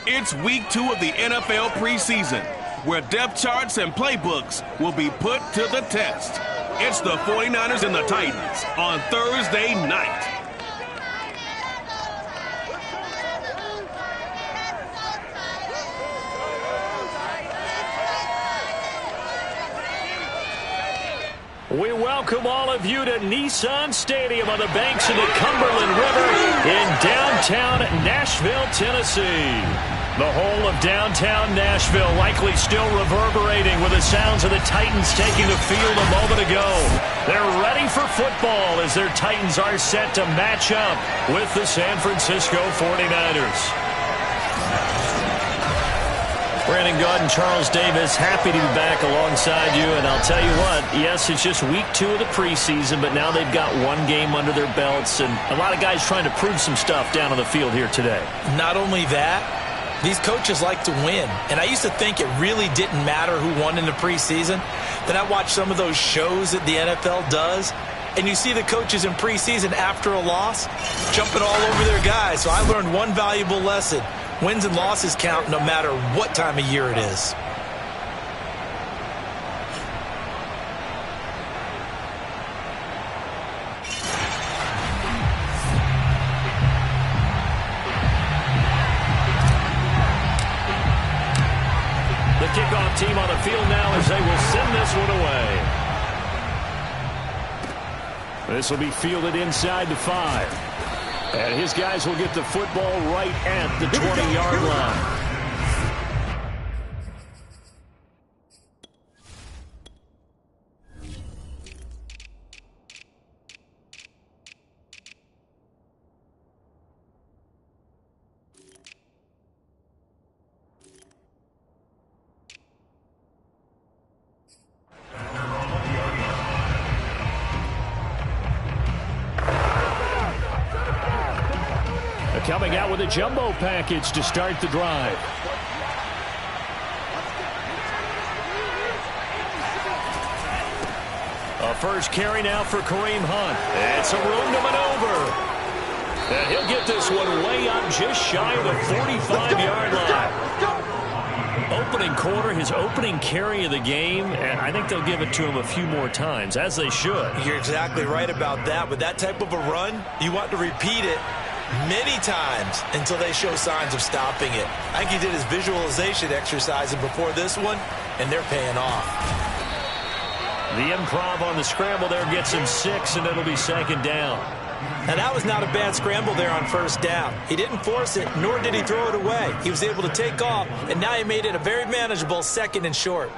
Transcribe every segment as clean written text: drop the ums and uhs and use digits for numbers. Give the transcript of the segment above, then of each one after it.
It's week 2 of the NFL preseason, where depth charts and playbooks will be put to the test. It's the 49ers and the Titans on Thursday night. We welcome all of you to Nissan Stadium on the banks of the Cumberland River in downtown Nashville, Tennessee. The whole of downtown Nashville likely still reverberating with the sounds of the Titans taking the field a moment ago. They're ready for football as their Titans are set to match up with the San Francisco 49ers. Brandon Gaud and Charles Davis, happy to be back alongside you. And I'll tell you what, yes, it's just week 2 of the preseason, but now they've got one game under their belts. And a lot of guys trying to prove some stuff down on the field here today. Not only that, these coaches like to win. And I used to think it really didn't matter who won in the preseason. Then I watched some of those shows that the NFL does. And you see the coaches in preseason after a loss jumping all over their guys. So I learned one valuable lesson. Wins and losses count no matter what time of year it is. The kickoff team on the field now as they will send this one away. This will be fielded inside the 5. And his guys will get the football right at the 20-yard line. Coming out with a jumbo package to start the drive. A first carry now for Kareem Hunt. It's a room to maneuver. And he'll get this one way up just shy of the 45-yard line. Opening quarter, his opening carry of the game, and I think they'll give it to him a few more times, as they should. You're exactly right about that. With that type of a run, you want to repeat it many times until they show signs of stopping it. I think he did his visualization exercising before this one, and they're paying off. The improv on the scramble there gets him 6, and it'll be second down. Now, that was not a bad scramble there on first down. He didn't force it, nor did he throw it away. He was able to take off, and now he made it a very manageable second and short.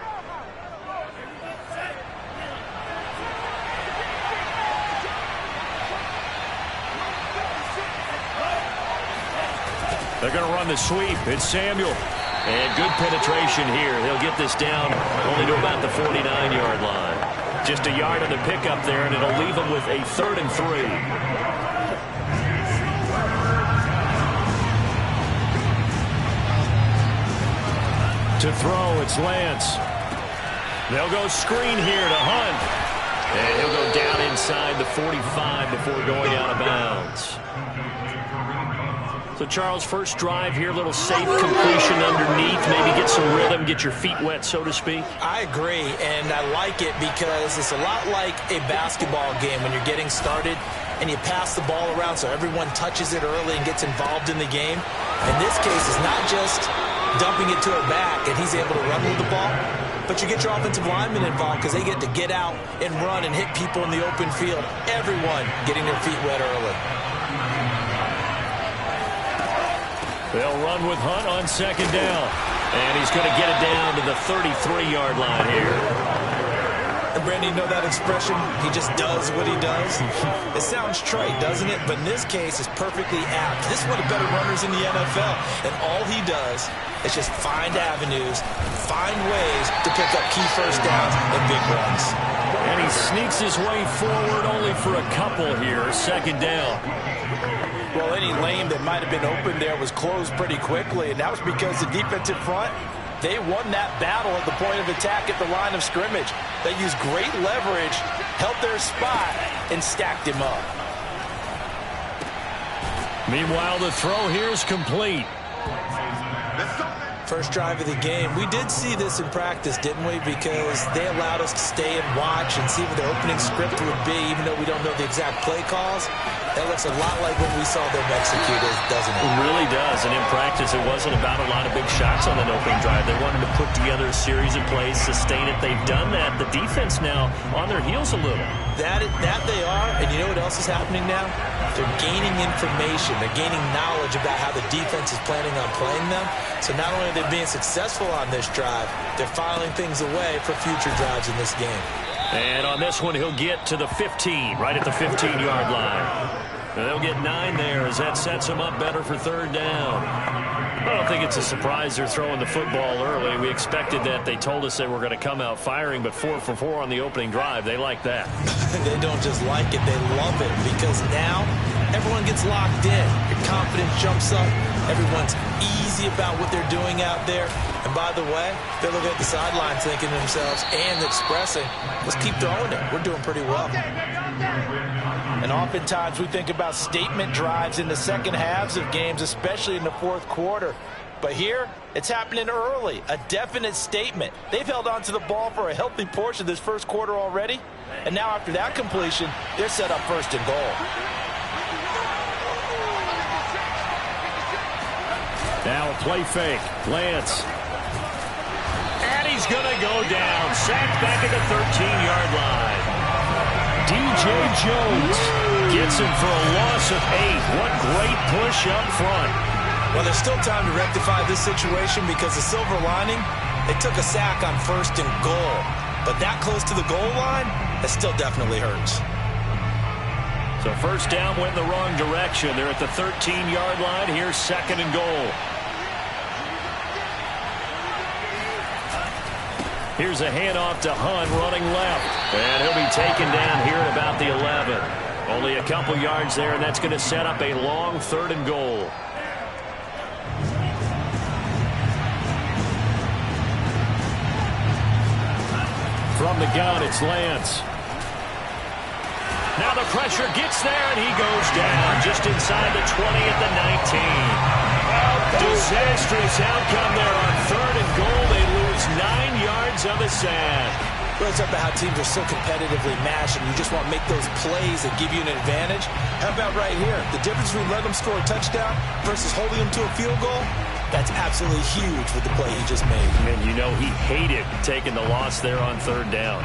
They're going to run the sweep. It's Samuel. And good penetration here. He'll get this down only to about the 49-yard line. Just a yard on the pickup there, and it'll leave him with a 3rd and 3. To throw, it's Lance. They'll go screen here to Hunt. And he'll go down inside the 45 before going out of bounds. So, Charles, first drive here, a little safe completion underneath, maybe get some rhythm, get your feet wet, so to speak. I agree, and I like it because it's a lot like a basketball game when you're getting started and you pass the ball around so everyone touches it early and gets involved in the game. In this case, it's not just dumping it to a back and he's able to run with the ball, but you get your offensive linemen involved because they get to get out and run and hit people in the open field. Everyone getting their feet wet early. They'll run with Hunt on second down. And he's going to get it down to the 33-yard line here. And Brandon, you know that expression? He just does what he does. It sounds trite, doesn't it? But in this case, it's perfectly apt. This is one of the better runners in the NFL. And all he does is just find avenues, find ways to pick up key first downs and big runs. And he sneaks his way forward only for a couple here. Second down. Well, any lane that might have been open there was closed pretty quickly, and that was because the defensive front, they won that battle at the point of attack at the line of scrimmage. They used great leverage, held their spot, and stacked him up. Meanwhile, the throw here is complete. First drive of the game. We did see this in practice, didn't we? Because they allowed us to stay and watch and see what the opening script would be, even though we don't know the exact play calls. That looks a lot like what we saw them execute, doesn't it? It really does. And in practice, it wasn't about a lot of big shots on an opening drive. They wanted to put together a series of plays, sustain it. They've done that. The defense now on their heels a little. That they are. And you know what else is happening now? They're gaining information. They're gaining knowledge about how the defense is planning on playing them. So not only are they being successful on this drive, they're filing things away for future drives in this game. And on this one, he'll get to the 15, right at the 15-yard line. And they'll get 9 there as that sets them up better for third down. I don't think it's a surprise they're throwing the football early. We expected that. They told us they were going to come out firing, but 4 for 4 on the opening drive. They like that. They don't just like it, they love it, because now everyone gets locked in. Your confidence jumps up. Everyone's easy about what they're doing out there. And by the way, they're looking at the sidelines thinking to themselves and expressing, let's keep throwing it. We're doing pretty well. And oftentimes we think about statement drives in the second halves of games, especially in the fourth quarter. But here, it's happening early, a definite statement. They've held on to the ball for a healthy portion of this first quarter already. And now after that completion, they're set up first and goal. Now a play fake. Lance. And he's going to go down. Sacked back at the 13-yard line. DJ Jones gets him for a loss of 8. What great push up front. Well, there's still time to rectify this situation because the silver lining, they took a sack on first and goal. But that close to the goal line, that still definitely hurts. So first down went in the wrong direction. They're at the 13-yard line. Here's second and goal. Here's a handoff to Hunt running left. And he'll be taken down here at about the 11. Only a couple yards there, and that's going to set up a long third and goal. From the gun, it's Lance. Now the pressure gets there, and he goes down just inside the 20 at the 19. Disastrous outcome there on third and goal. They lose 9 yards on the sack. Well, it's about how teams are so competitively matched, and you just want to make those plays that give you an advantage. How about right here? The difference between letting them score a touchdown versus holding them to a field goal, that's absolutely huge with the play he just made. And you know he hated taking the loss there on third down.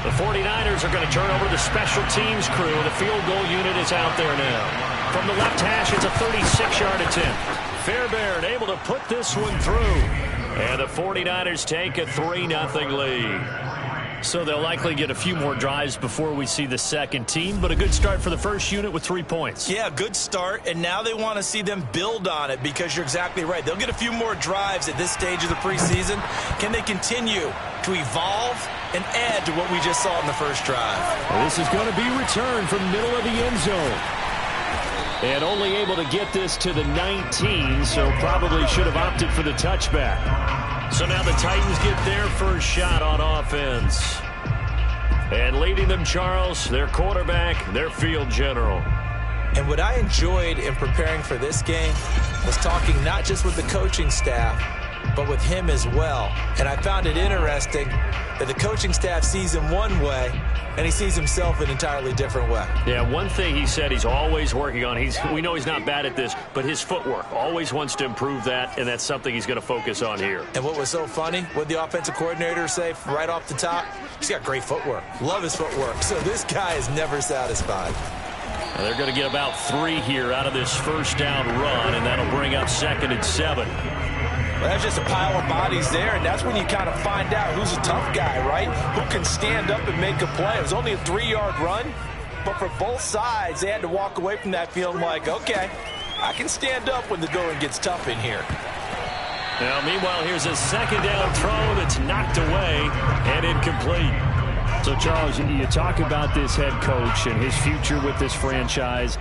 The 49ers are going to turn over to the special teams crew. The field goal unit is out there now. From the left hash, it's a 36-yard attempt. Fairbairn able to put this one through. And the 49ers take a 3-0 lead. So they'll likely get a few more drives before we see the second team, but a good start for the first unit with 3 points. Yeah, good start, and now they want to see them build on it because you're exactly right. They'll get a few more drives at this stage of the preseason. Can they continue to evolve and add to what we just saw in the first drive? Well, this is going to be returned from the middle of the end zone. And only able to get this to the 19, so probably should have opted for the touchback. So now the Titans get their first shot on offense. And leading them, Charles, their quarterback, their field general. And what I enjoyed in preparing for this game was talking not just with the coaching staff, but with him as well. And I found it interesting that the coaching staff sees him one way, and he sees himself an entirely different way. Yeah, one thing he said he's always working on, we know he's not bad at this, but his footwork, always wants to improve that, and that's something he's going to focus on here. And what was so funny, what the offensive coordinator say right off the top? He's got great footwork. Love his footwork. So this guy is never satisfied. Now they're going to get about 3 here out of this first down run, and that'll bring up 2nd and 7. Well, that's just a pile of bodies there, and that's when you kind of find out who's a tough guy, right? Who can stand up and make a play. It was only a 3-yard run, but for both sides, they had to walk away from that feeling like, okay, I can stand up when the going gets tough in here. Now, meanwhile, here's a second down throw that's knocked away and incomplete. So, Charles, you talk about this head coach and his future with this franchise.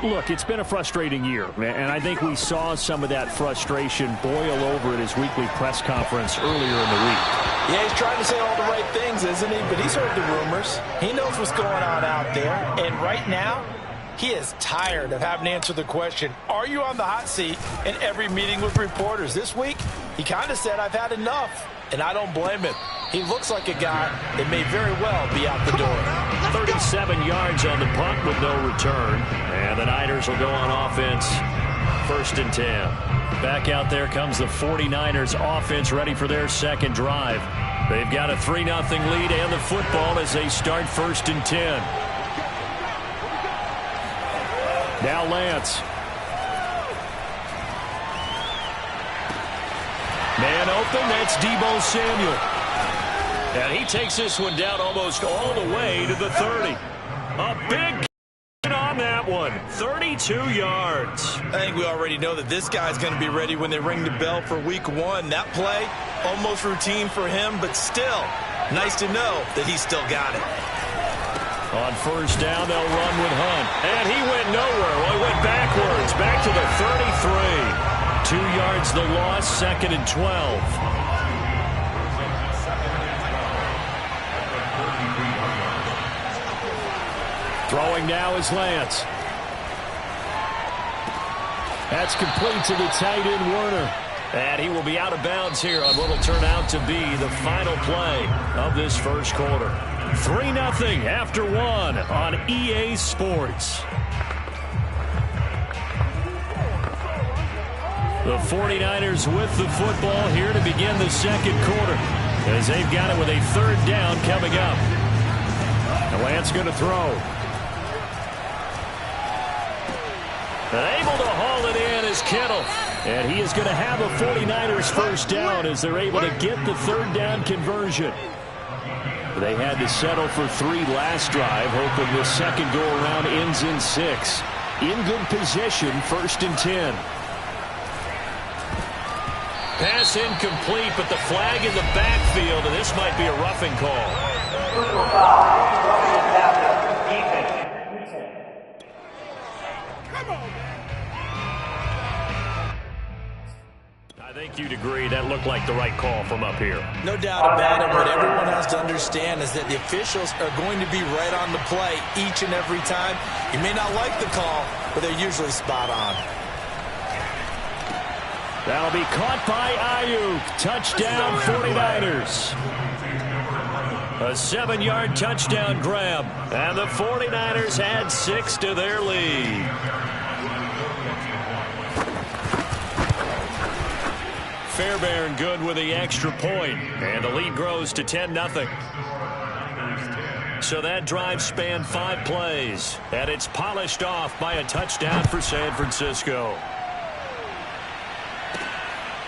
Look, it's been a frustrating year, and I think we saw some of that frustration boil over at his weekly press conference earlier in the week. Yeah, he's trying to say all the right things, isn't he? But he's heard the rumors. He knows what's going on out there. And right now, He is tired of having to answer the question, are you on the hot seat, in every meeting with reporters. This week, he kind of said, I've had enough, and I don't blame him. He looks like a guy that may very well be out the door. 37 yards on the punt with no return. And the Niners will go on offense. 1st and 10. Back out there comes the 49ers offense ready for their second drive. They've got a 3-0 lead and the football as they start 1st and 10. Now Lance. Man open, that's Deebo Samuel. And he takes this one down almost all the way to the 30. A big on that one. 32 yards. I think we already know that this guy's going to be ready when they ring the bell for week 1. That play, almost routine for him, but still, nice to know that he's still got it. On 1st down, they'll run with Hunt. And he went nowhere. Well, he went backwards, back to the 33. 2 yards the loss, 2nd and 12. Throwing now is Lance. That's complete to the tight end, Werner. And he will be out of bounds here on what will turn out to be the final play of this first quarter. 3-0 after 1 on EA Sports. The 49ers with the football here to begin the second quarter, as they've got it with a 3rd down coming up. And Lance going to throw. And able to haul it in is Kittle. And he is going to have a 49ers 1st down as they're able to get the 3rd down conversion. They had to settle for 3 last drive, hoping the second go-around ends in 6. In good position, 1st and 10. Pass incomplete, but the flag in the backfield, and this might be a roughing call. I think you'd agree that looked like the right call from up here. No doubt about it. What everyone has to understand is that the officials are going to be right on the play each and every time. You may not like the call, but they're usually spot on. That'll be caught by Ayuk. Touchdown, 49ers. A 7-yard touchdown grab. And the 49ers add 6 to their lead. Fairbairn good with the extra point. And the lead grows to 10-0. So that drive spanned 5 plays. And it's polished off by a touchdown for San Francisco.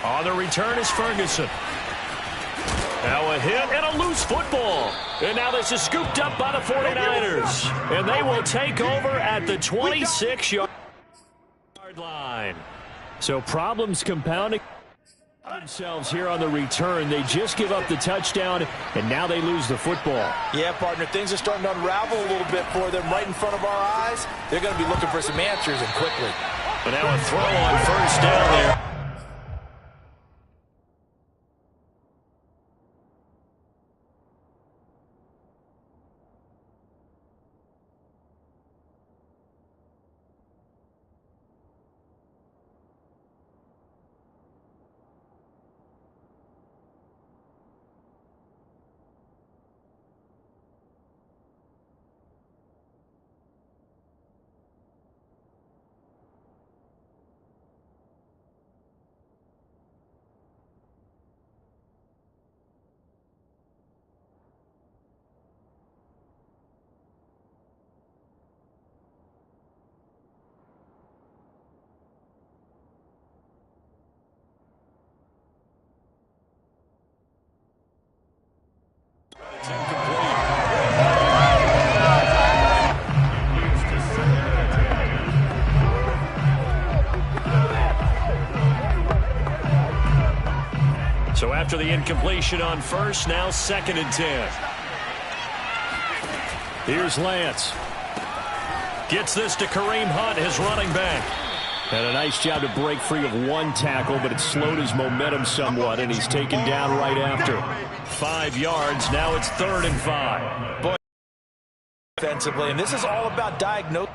On the return is Ferguson. Now a hit and a loose football. And now this is scooped up by the 49ers. And they will take over at the 26-yard line. So problems compounding themselves here on the return. They just give up the touchdown, and now they lose the football. Yeah, partner, things are starting to unravel a little bit for them right in front of our eyes. They're going to be looking for some answers, and quickly. But now a throw on 1st down there. So after the incompletion on 1st, now 2nd and 10. Here's Lance. Gets this to Kareem Hunt, his running back. And a nice job to break free of 1 tackle, but it slowed his momentum somewhat, and he's taken down right after. 5 yards, now it's 3rd and 5. Boy, defensively, and this is all about diagnosing.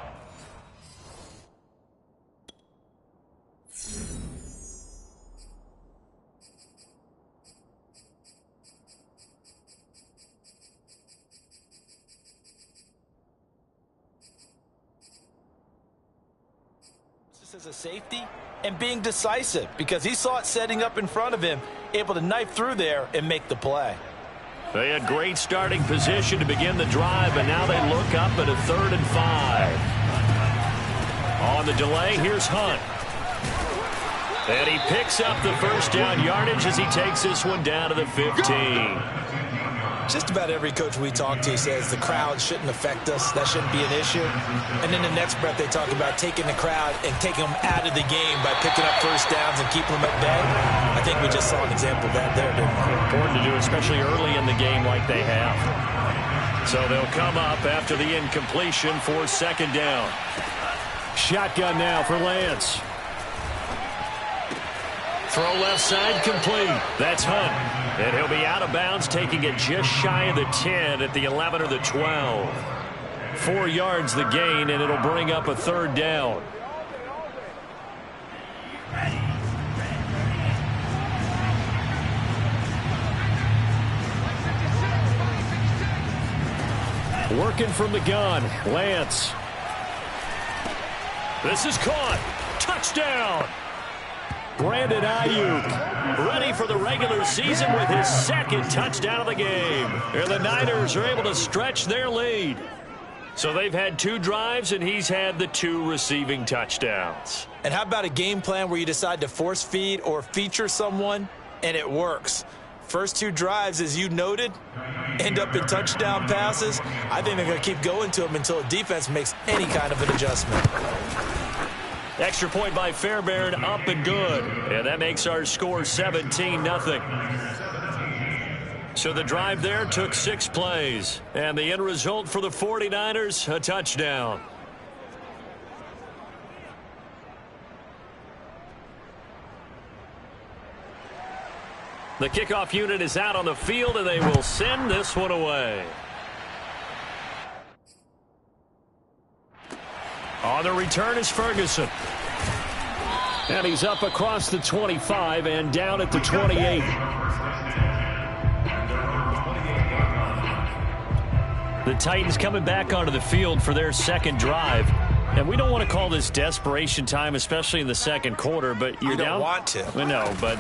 As a safety and being decisive because he saw it setting up in front of him, able to knife through there and make the play. They had great starting position to begin the drive, and now they look up at a 3rd and 5. On the delay, here's Hunt. And he picks up the first down yardage as he takes this one down to the 15. Just about every coach we talk to says the crowd shouldn't affect us. That shouldn't be an issue. And in the next breath, they talk about taking the crowd and taking them out of the game by picking up first downs and keeping them at bay. I think we just saw an example of that there, didn't we? Important to do, especially early in the game like they have. So they'll come up after the incompletion for 2nd down. Shotgun now for Lance. Throw left side complete. That's Hunt. And he'll be out of bounds, taking it just shy of the 10 at the 11 or the 12. 4 yards the gain, and it'll bring up a 3rd down. Working from the gun, Lance. This is caught. Touchdown. Brandon Ayuk, ready for the regular season with his 2nd touchdown of the game. And the Niners are able to stretch their lead. So they've had 2 drives, and he's had the 2 receiving touchdowns. And how about a game plan where you decide to force feed or feature someone, and it works? First 2 drives, as you noted, end up in touchdown passes. I think they're going to keep going to them until the defense makes any kind of an adjustment. Extra point by Fairbairn, up and good. And that makes our score 17-0. So the drive there took 6 plays. And the end result for the 49ers, a touchdown. The kickoff unit is out on the field, and they will send this one away. On the return is Ferguson. And he's up across the 25 and down at the 28. The Titans coming back onto the field for their 2nd drive. And we don't want to call this desperation time, especially in the 2nd quarter, but you're down. You don't want to. No, but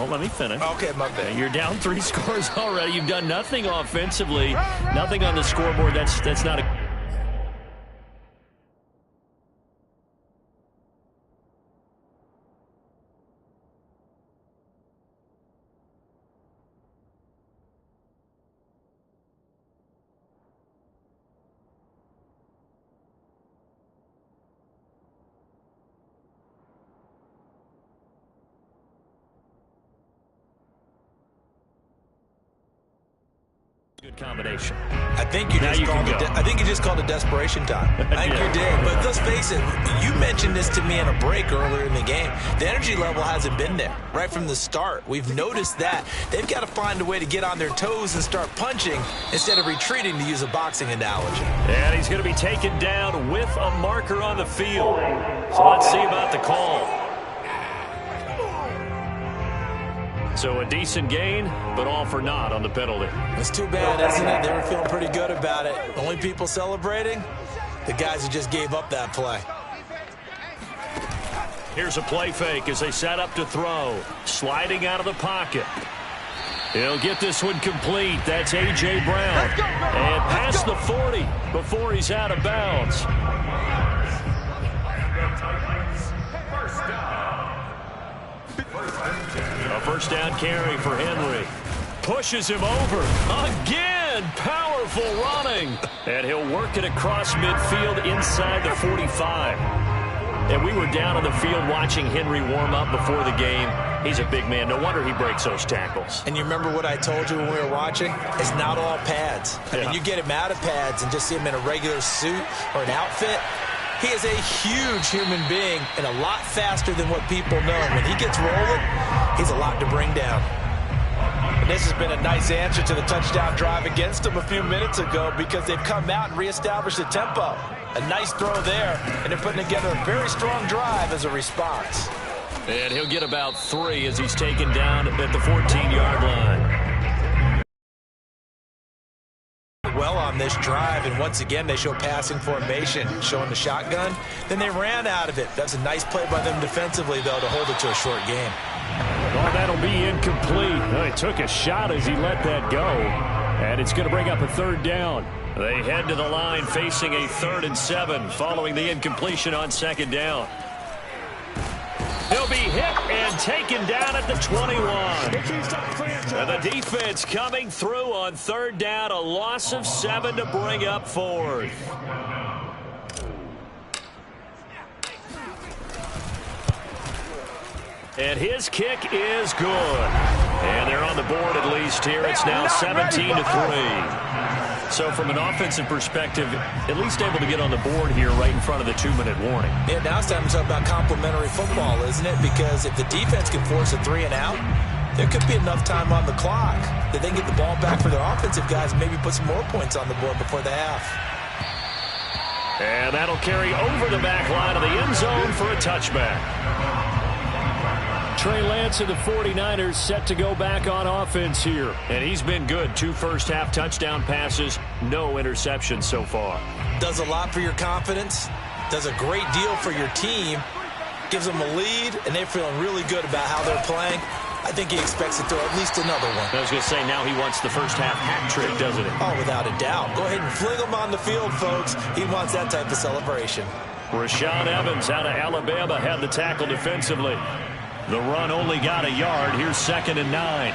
let me finish. Okay, my bad. You're down 3 scores already. You've done nothing offensively, nothing on the scoreboard. That's not a... Good combination. I think you just called it desperation time. I think you did. But let's face it, you mentioned this to me in a break earlier in the game. The energy level hasn't been there right from the start. We've noticed that. They've got to find a way to get on their toes and start punching instead of retreating, to use a boxing analogy. And he's going to be taken down with a marker on the field. So let's see about the call. So a decent gain, but all for naught on the penalty. It's too bad, isn't it? They were feeling pretty good about it. Only people celebrating, the guys who just gave up that play. Here's a play fake as they set up to throw. Sliding out of the pocket. He'll get this one complete. That's A.J. Brown. And past the 40 before he's out of bounds. A first down carry for Henry. Pushes him over. Again, powerful running. And he'll work it across midfield inside the 45. And we were down on the field watching Henry warm up before the game. He's a big man. No wonder he breaks those tackles. And you remember what I told you when we were watching? It's not all pads. I mean, you get him out of pads and just see him in a regular suit or an outfit. He is a huge human being and a lot faster than what people know. When he gets rolling, he's a lot to bring down. And this has been a nice answer to the touchdown drive against them a few minutes ago, because they've come out and reestablished the tempo. A nice throw there, and they're putting together a very strong drive as a response. And he'll get about 3 as he's taken down at the 14-yard line. Well on on this drive, and once again they show passing formation, showing the shotgun. Then they ran out of it. That's a nice play by them defensively, though, to hold it to a short game. Oh, that'll be incomplete. Oh, he took a shot as he let that go, and it's going to bring up a third down. They head to the line facing a 3rd and 7 following the incompletion on 2nd down. He'll be hit and taken down at the 21. And the defense coming through on 3rd down, a loss of 7 to bring up 4th. And his kick is good. And they're on the board at least here. It's now 17 to 3. So from an offensive perspective, at least able to get on the board here right in front of the 2-minute warning. Yeah, now it's time to talk about complementary football, isn't it? Because if the defense can force a 3 and out, there could be enough time on the clock that they can get the ball back for their offensive guys and maybe put some more points on the board before the half. And that'll carry over the back line of the end zone for a touchback. Trey Lance of the 49ers set to go back on offense here. And he's been good. 2 first-half touchdown passes, no interceptions so far. Does a lot for your confidence. Does a great deal for your team. Gives them a lead, and they're feeling really good about how they're playing. I think he expects to throw at least another one. I was going to say, now he wants the first-half hat trick, doesn't he? Oh, without a doubt. Go ahead and fling him on the field, folks. He wants that type of celebration. Rashaan Evans out of Alabama had the tackle defensively. The run only got a yard. Here's 2nd and 9.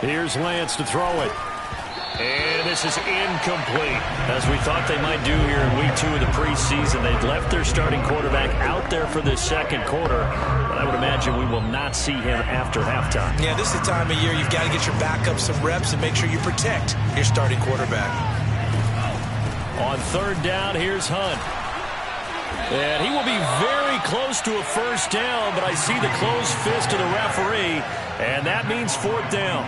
Here's Lance to throw it. And this is incomplete. As we thought they might do here in week 2 of the preseason, they'd left their starting quarterback out there for this 2nd quarter. But I would imagine we will not see him after halftime. Yeah, this is the time of year you've got to get your backup some reps and make sure you protect your starting quarterback. On 3rd down, here's Hunt. And he will be very close to a first down, but I see the closed fist of the referee, and that means 4th down.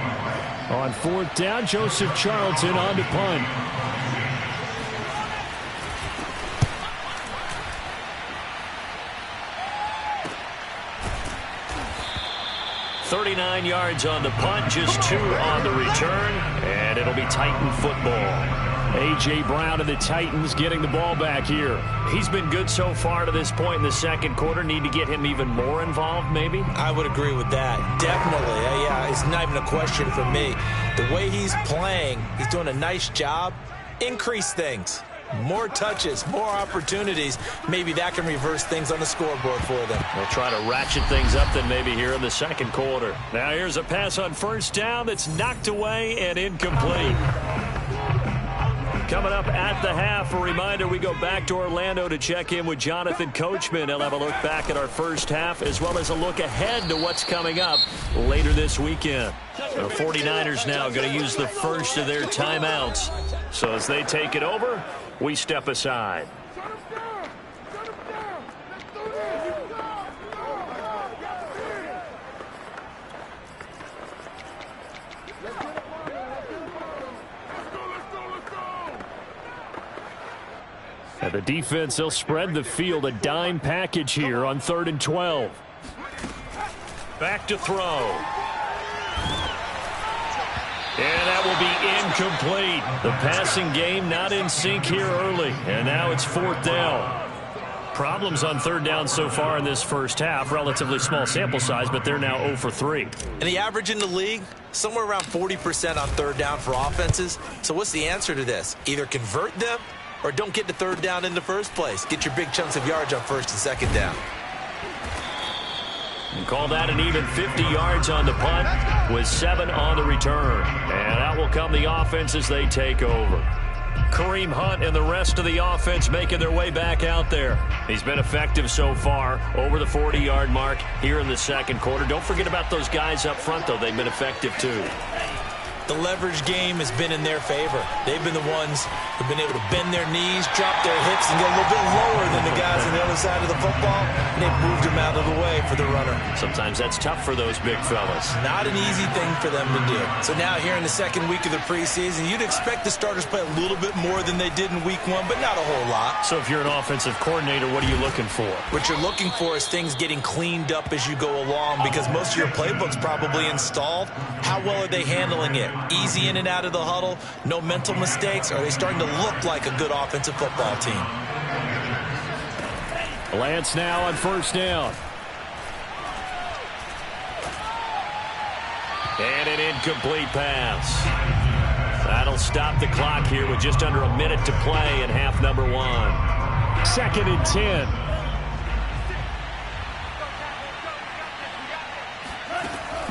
On 4th down, Joseph Charlton on to punt. $39 yards on the punt, just 2 on the return, and it'll be Titan football. A.J. Brown and the Titans getting the ball back here. He's been good so far to this point in the 2nd quarter. Need to get him even more involved, maybe? I would agree with that. Definitely. Yeah, it's not even a question for me. The way he's playing, he's doing a nice job. Increase things. More touches, more opportunities. Maybe that can reverse things on the scoreboard for them. They'll try to ratchet things up then maybe here in the 2nd quarter. Now here's a pass on 1st down that's knocked away and incomplete. Coming up at the half, a reminder, we go back to Orlando to check in with Jonathan Coachman. He'll have a look back at our first half as well as a look ahead to what's coming up later this weekend. The 49ers now going to use the first of their timeouts. So as they take it over, we step aside. And the defense, they'll spread the field, a dime package here on 3rd and 12. Back to throw. And that will be incomplete. The passing game not in sync here early. And now it's 4th down. Problems on 3rd down so far in this first half. Relatively small sample size, but they're now 0 for 3. And the average in the league, somewhere around 40% on 3rd down for offenses. So what's the answer to this? Either convert them or don't get to 3rd down in the first place. Get your big chunks of yards on 1st and 2nd down. And call that an even 50 yards on the punt with 7 on the return. And out will come the offense as they take over. Kareem Hunt and the rest of the offense making their way back out there. He's been effective so far, over the 40-yard mark here in the 2nd quarter. Don't forget about those guys up front, though. They've been effective, too. The leverage game has been in their favor. They've been the ones who've been able to bend their knees, drop their hips, and get a little bit lower than the guys on the other side of the football, and they've moved them out of the way for the runner. Sometimes that's tough for those big fellas. Not an easy thing for them to do. So now here in the 2nd week of the preseason, you'd expect the starters to play a little bit more than they did in week 1, but not a whole lot. So if you're an offensive coordinator, what are you looking for? What you're looking for is things getting cleaned up as you go along, because most of your playbook's probably installed. How well are they handling it? Easy in and out of the huddle, no mental mistakes. Are they starting to look like a good offensive football team? Lance now on first down. And an incomplete pass. That'll stop the clock here with just under a minute to play in half number 1. 2nd and 10.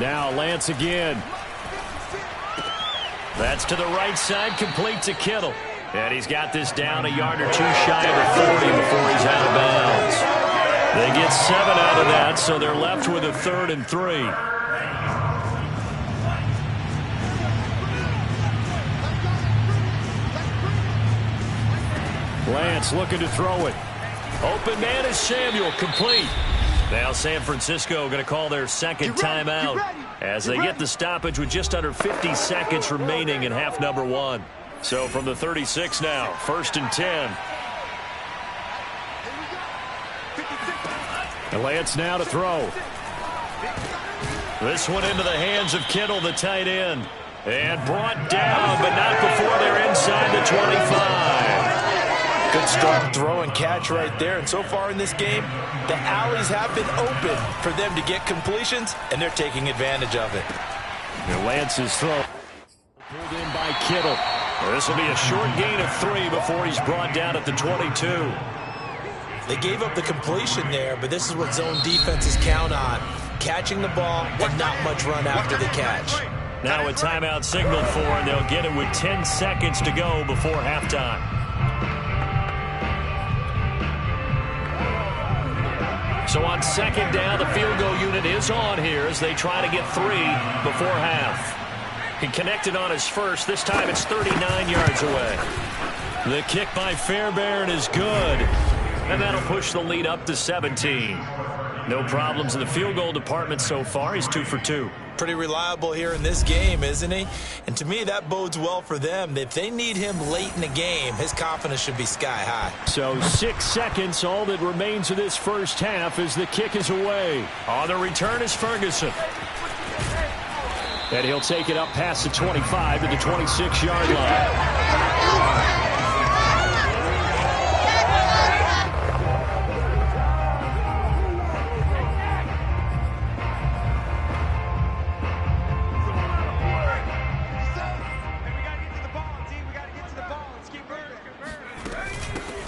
Now Lance again. That's to the right side, complete to Kittle. And he's got this down a yard or two shy of the 40 before he's out of bounds. They get 7 out of that, so they're left with a 3rd and 3. Lance looking to throw it. Open man is Samuel, complete. Now San Francisco going to call their second timeout as they get the stoppage with just under 50 seconds remaining in half number 1. So from the 36 now, 1st and 10. And Lance now to throw. This one into the hands of Kittle, the tight end. And brought down, but not before they're inside the 25. Good strong throw and catch right there. And so far in this game, the alleys have been open for them to get completions, and they're taking advantage of it. And Lance's throw. Pulled in by Kittle. This will be a short gain of 3 before he's brought down at the 22. They gave up the completion there, but this is what zone defenses count on. Catching the ball and not much run after the catch. Now a timeout signaled for, and they'll get it with 10 seconds to go before halftime. So on 2nd down, the field goal unit is on here as they try to get 3 before half. He connected on his first. This time it's 39 yards away. The kick by Fairbairn is good. And that'll push the lead up to 17. No problems in the field goal department so far. He's 2 for 2. Pretty reliable here in this game, isn't he? And to me, that bodes well for them. If they need him late in the game, his confidence should be sky high. So 6 seconds, all that remains of this first half as the kick is away. On the return is Ferguson. And he'll take it up past the 25 to the 26-yard line.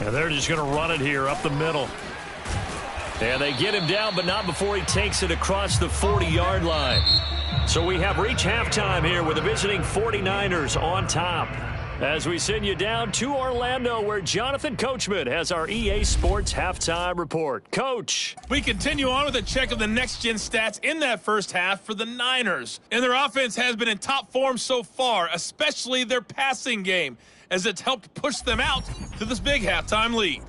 And they're just going to run it here up the middle. And they get him down, but not before he takes it across the 40-yard line. So we have reached halftime here with the visiting 49ers on top. As we send you down to Orlando, where Jonathan Coachman has our EA Sports halftime report. Coach. We continue on with a check of the next-gen stats in that first half for the Niners. And their offense has been in top form so far, especially their passing game, as it's helped push them out to this big halftime lead.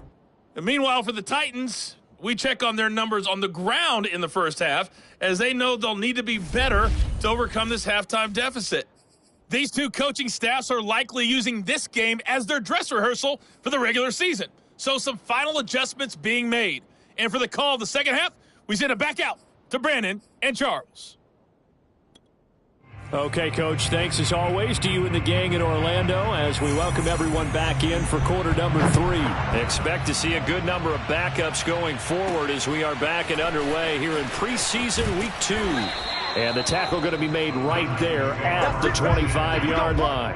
And meanwhile, for the Titans, we check on their numbers on the ground in the first half, as they know they'll need to be better to overcome this halftime deficit. These two coaching staffs are likely using this game as their dress rehearsal for the regular season. So some final adjustments being made. And for the call of the second half, we send it back out to Brandon and Charles. Okay, Coach, thanks as always to you and the gang in Orlando as we welcome everyone back in for quarter number 3. Expect to see a good number of backups going forward as we are back and underway here in preseason week 2. And the tackle going to be made right there at the 25-yard line.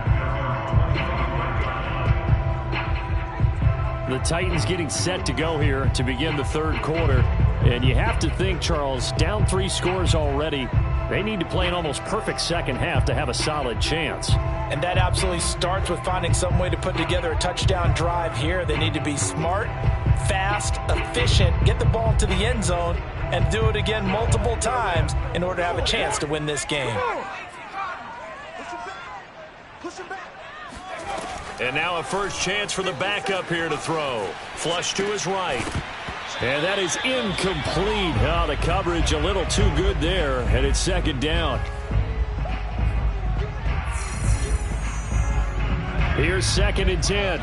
The Titans getting set to go here to begin the third quarter. And you have to think, Charles, down 3 scores already. They need to play an almost perfect second half to have a solid chance. And that absolutely starts with finding some way to put together a touchdown drive here. They need to be smart, fast, efficient, get the ball to the end zone, and do it again multiple times in order to have a chance to win this game. And now a first chance for the backup here to throw. Flush to his right. And that is incomplete. Oh, the coverage a little too good there, and it's second down. Here's 2nd and 10.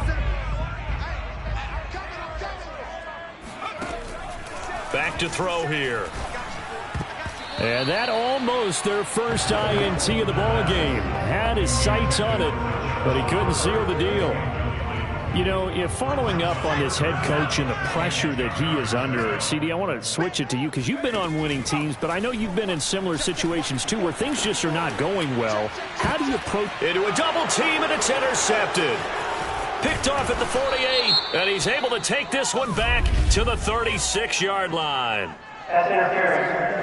Back to throw here. And that almost their first INT of the ball game. Had his sights on it, but he couldn't seal the deal. You know, if following up on this head coach and the pressure that he is under, CD, I want to switch it to you because you've been on winning teams, but I know you've been in similar situations too where things just are not going well. How do you approach into a double team, and it's intercepted? Picked off at the 48, and he's able to take this one back to the 36-yard line. That's interference.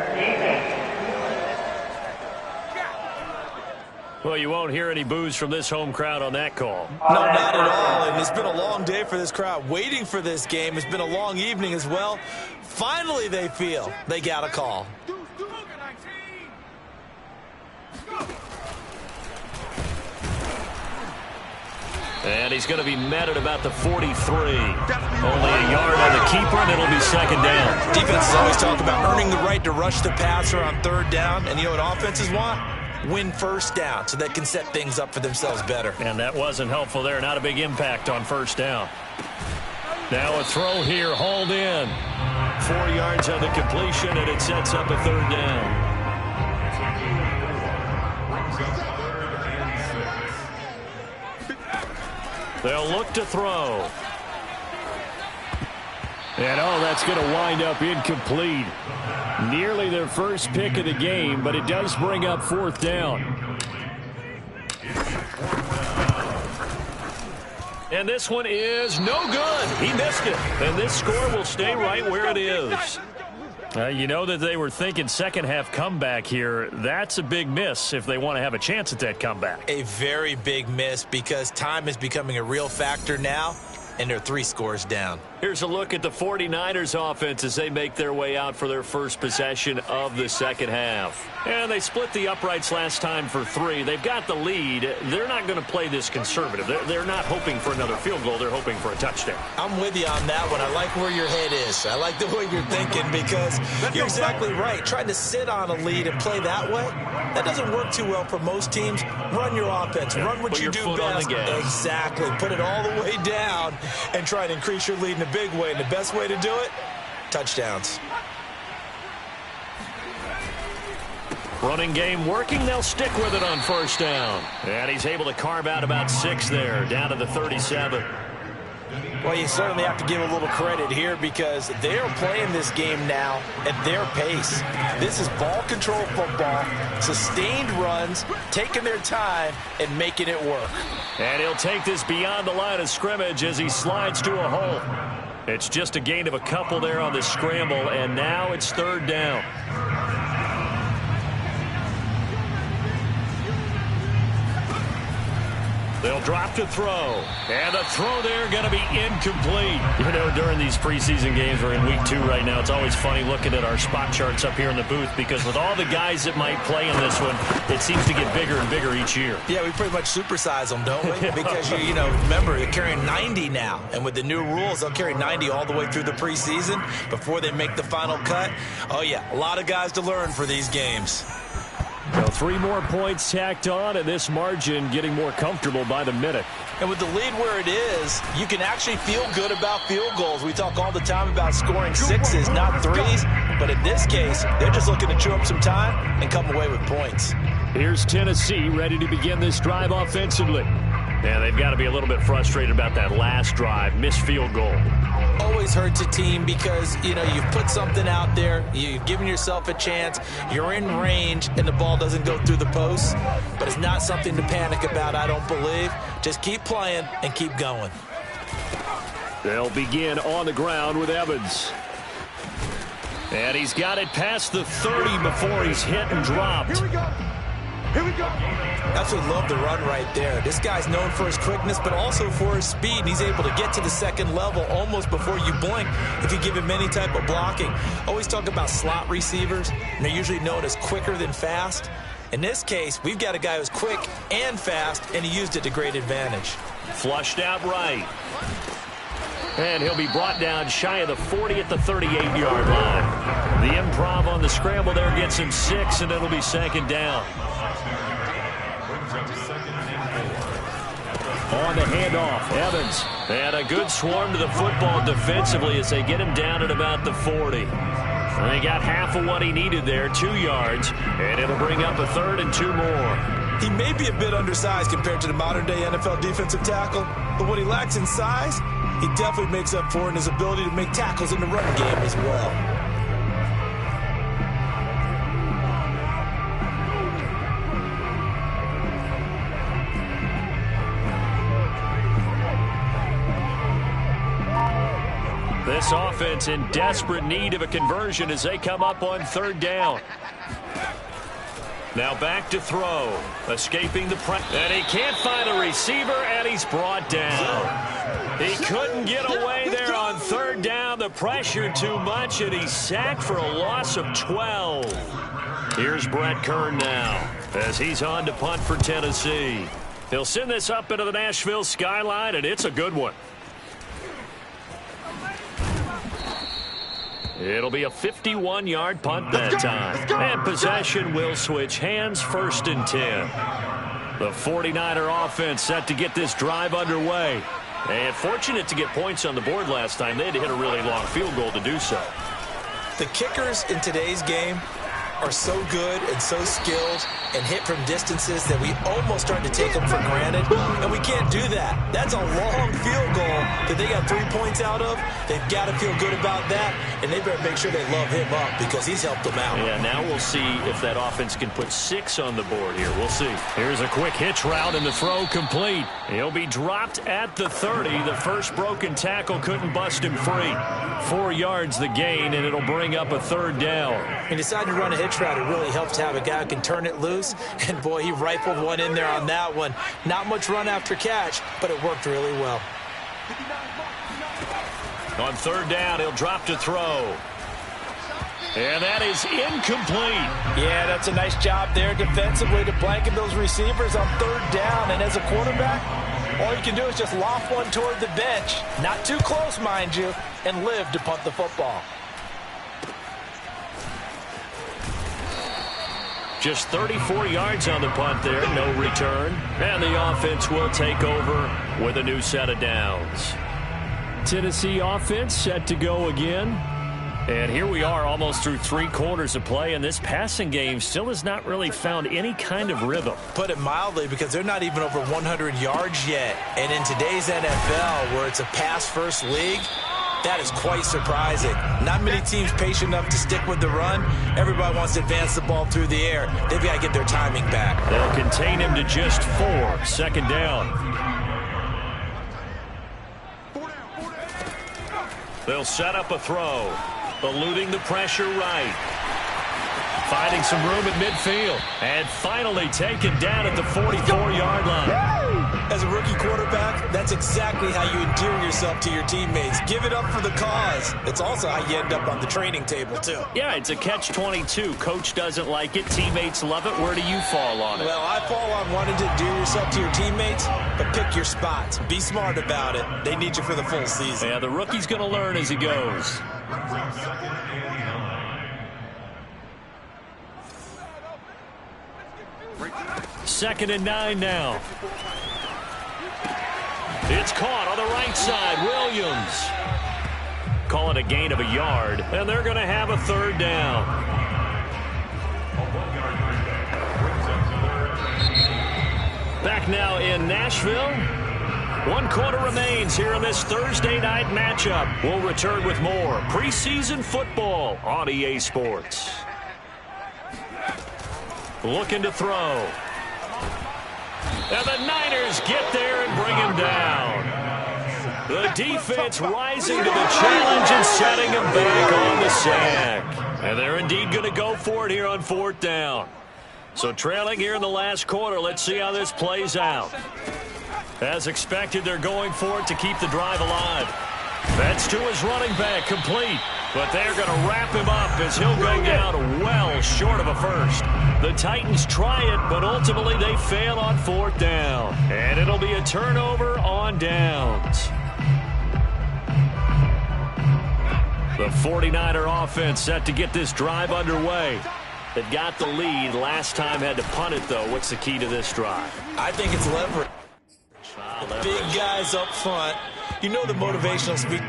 Well, you won't hear any boos from this home crowd on that call. No, not at all. And it's been a long day for this crowd. Waiting for this game. It's been a long evening as well. Finally, they feel they got a call. And he's going to be met at about the 43. Only a yard on the keeper, and it'll be second down. Defenses always talk about earning the right to rush the passer on third down. And you know what offenses want? Win first down so they can set things up for themselves better. And that wasn't helpful there. Not a big impact on first down. Now a throw here, hauled in. 4 yards on the completion, and it sets up a third down. They'll look to throw. And, oh, that's going to wind up incomplete. Nearly their first pick of the game, but it does bring up fourth down. And this one is no good. He missed it. And this score will stay right where it is. You know that they were thinking second half comeback here. That's a big miss if they want to have a chance at that comeback. A very big miss because time is becoming a real factor now, and they're 3 scores down. Here's a look at the 49ers offense as they make their way out for their first possession of the second half. And they split the uprights last time for 3. They've got the lead. They're not going to play this conservative. They're not hoping for another field goal. They're hoping for a touchdown. I'm with you on that one. I like where your head is. I like the way you're thinking because you're exactly right. Trying to sit on a lead and play that way, that doesn't work too well for most teams. Run your offense. Run what you do best. Exactly. Put it all the way down and try to increase your lead in a big way. And the best way to do it, touchdowns. Running game working. They'll stick with it on first down. And he's able to carve out about 6 there, down to the 37. Well, you certainly have to give a little credit here because they're playing this game now at their pace. This is ball control football, sustained runs, taking their time and making it work. And he'll take this beyond the line of scrimmage as he slides to a hole. It's just a gain of a couple there on the scramble, and now it's third down. They'll drop to throw. And the throw there going to be incomplete. You know, during these preseason games, we're in week 2 right now. It's always funny looking at our spot charts up here in the booth because with all the guys that might play in this one, it seems to get bigger and bigger each year. Yeah, we pretty much supersize them, don't we? Because, you know, remember, you're carrying 90 now. And with the new rules, they'll carry 90 all the way through the preseason before they make the final cut. Oh, yeah, a lot of guys to learn for these games. So 3 more points tacked on, and this margin getting more comfortable by the minute. And with the lead where it is, you can actually feel good about field goals. We talk all the time about scoring 6s, not 3s. But in this case, they're just looking to chew up some time and come away with points. Here's Tennessee ready to begin this drive offensively. And they've got to be a little bit frustrated about that last drive, missed field goal. Always hurts a team because, you know, you've put something out there, you've given yourself a chance, you're in range, and the ball doesn't go through the post. But it's not something to panic about, I don't believe. Just keep playing and keep going. They'll begin on the ground with Evans. And he's got it past the 30 before he's hit and dropped. Here we go. Here we go. Absolutely love the run right there. This guy's known for his quickness, but also for his speed. He's able to get to the second level almost before you blink if you give him any type of blocking. Always talk about slot receivers, and they're usually known as quicker than fast. In this case, we've got a guy who's quick and fast, and he used it to great advantage. Flushed out right. And he'll be brought down shy of the 40 at the 38-yard line. The improv on the scramble there gets him 6, and it'll be second down. On the handoff, Evans. And a good swarm to the football defensively as they get him down at about the 40. And they got half of what he needed there, 2 yards, and it'll bring up a 3rd and 2 more. He may be a bit undersized compared to the modern-day NFL defensive tackle, but what he lacks in size, he definitely makes up for in his ability to make tackles in the run game as well. This offense in desperate need of a conversion as they come up on 3rd down. Now back to throw. Escaping the press. And he can't find a receiver, and he's brought down. He couldn't get away there on 3rd down. The pressure too much, and he's sacked for a loss of 12. Here's Brett Kern now as he's on to punt for Tennessee. He'll send this up into the Nashville skyline, and it's a good one. It'll be a 51-yard punt that time. And possession will switch hands, 1st and 10. The 49er offense set to get this drive underway. And fortunate to get points on the board last time. They had to hit a really long field goal to do so. The kickers in today's game are so good and so skilled and hit from distances that we almost start to take them for granted, and we can't do that. That's a long field goal that they got 3 points out of. They've got to feel good about that, and they better make sure they love him up because he's helped them out. Yeah, now we'll see if that offense can put 6 on the board here. We'll see. Here's a quick hitch route, and the throw complete. He'll be dropped at the 30. The first broken tackle couldn't bust him free. 4 yards the gain, and it'll bring up a 3rd down. He decided to run a hitch route. It really helps to have a guy who can turn it loose, and boy, he rifled one in there on that one. Not much run after catch, but it worked really well. On 3rd down, he'll drop to throw. And that is incomplete. Yeah, that's a nice job there defensively to blanket those receivers on 3rd down. And as a quarterback, all you can do is just loft one toward the bench. Not too close, mind you, and live to punt the football. Just 34 yards on the punt there, no return. And the offense will take over with a new set of downs. Tennessee offense set to go again. And here we are almost through 3 quarters of play, and this passing game still has not really found any kind of rhythm. Put it mildly, because they're not even over 100 yards yet. And in today's NFL, where it's a pass-first league, that is quite surprising. Not many teams patient enough to stick with the run. Everybody wants to advance the ball through the air. They've got to get their timing back. They'll contain him to just 4. 2nd down. They'll set up a throw. Eluding the pressure right. Finding some room at midfield. And finally taken down at the 44-yard line. As a rookie quarterback, that's exactly how you endear yourself to your teammates. Give it up for the cause. It's also how you end up on the training table, too. Yeah, it's a catch-22. Coach doesn't like it. Teammates love it. Where do you fall on it? Well, I fall on wanting to endear yourself to your teammates, but pick your spots. Be smart about it. They need you for the full season. Yeah, the rookie's going to learn as he goes. Second and 9 now. It's caught on the right side. Williams. Call it a gain of a yard, and they're going to have a 3rd down. Back now in Nashville. 1 quarter remains here in this Thursday night matchup. We'll return with more preseason football on EA Sports. Looking to throw. And the Niners get there and bring him down. The defense rising to the challenge and setting him back on the sack. And they're indeed going to go for it here on 4th down. So trailing here in the last quarter, let's see how this plays out. As expected, they're going for it to keep the drive alive. That's to his running back, complete. But they're going to wrap him up as he'll go down well short of a first. The Titans try it, but ultimately they fail on 4th down. And it'll be a turnover on downs. The 49er offense set to get this drive underway. They've got the lead. Last time had to punt it, though. What's the key to this drive? I think it's leverage. Big guys up front. You know the motivational speech.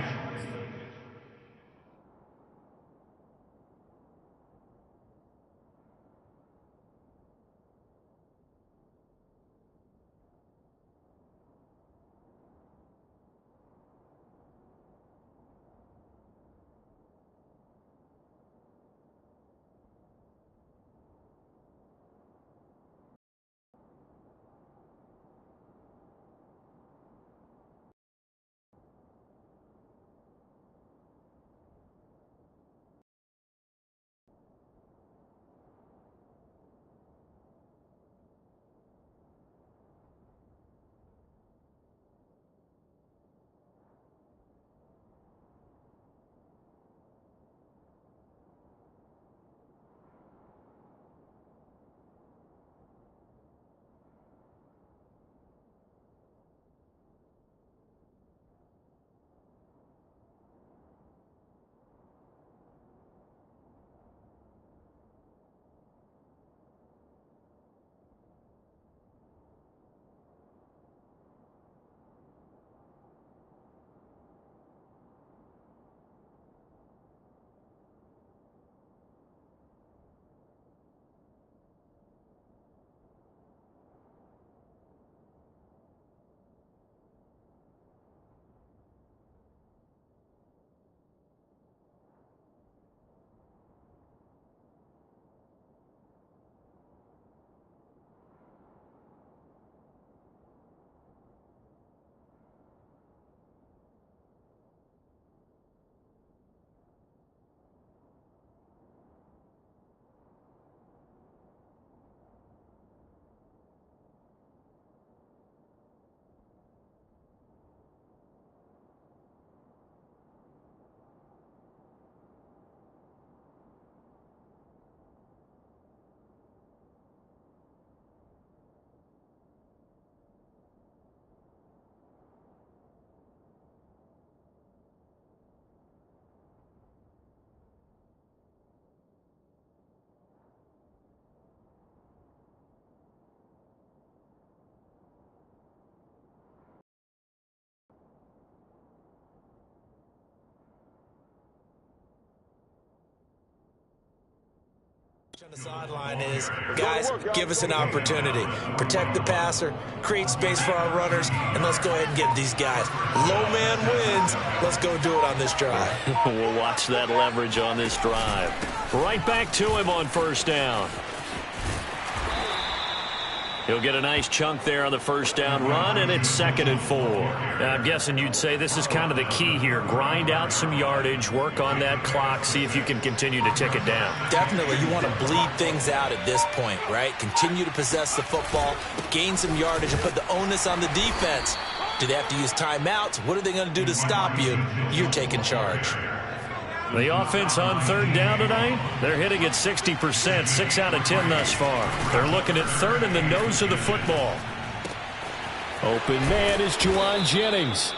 On the sideline is, guys, give us an opportunity. Protect the passer, create space for our runners, and let's go ahead and get these guys. Low man wins. Let's go do it on this drive. We'll watch that leverage on this drive. Right back to him on first down. He'll get a nice chunk there on the first down run, and it's 2nd and 4. I'm guessing you'd say this is kind of the key here. Grind out some yardage, work on that clock, see if you can continue to tick it down. Definitely. You want to bleed things out at this point, right? Continue to possess the football, gain some yardage, and put the onus on the defense. Do they have to use timeouts? What are they going to do to stop you? You're taking charge. The offense on 3rd down tonight, they're hitting at 60%, 6 out of 10 thus far. They're looking at 3rd in the nose of the football. Open man is Juwan Jennings.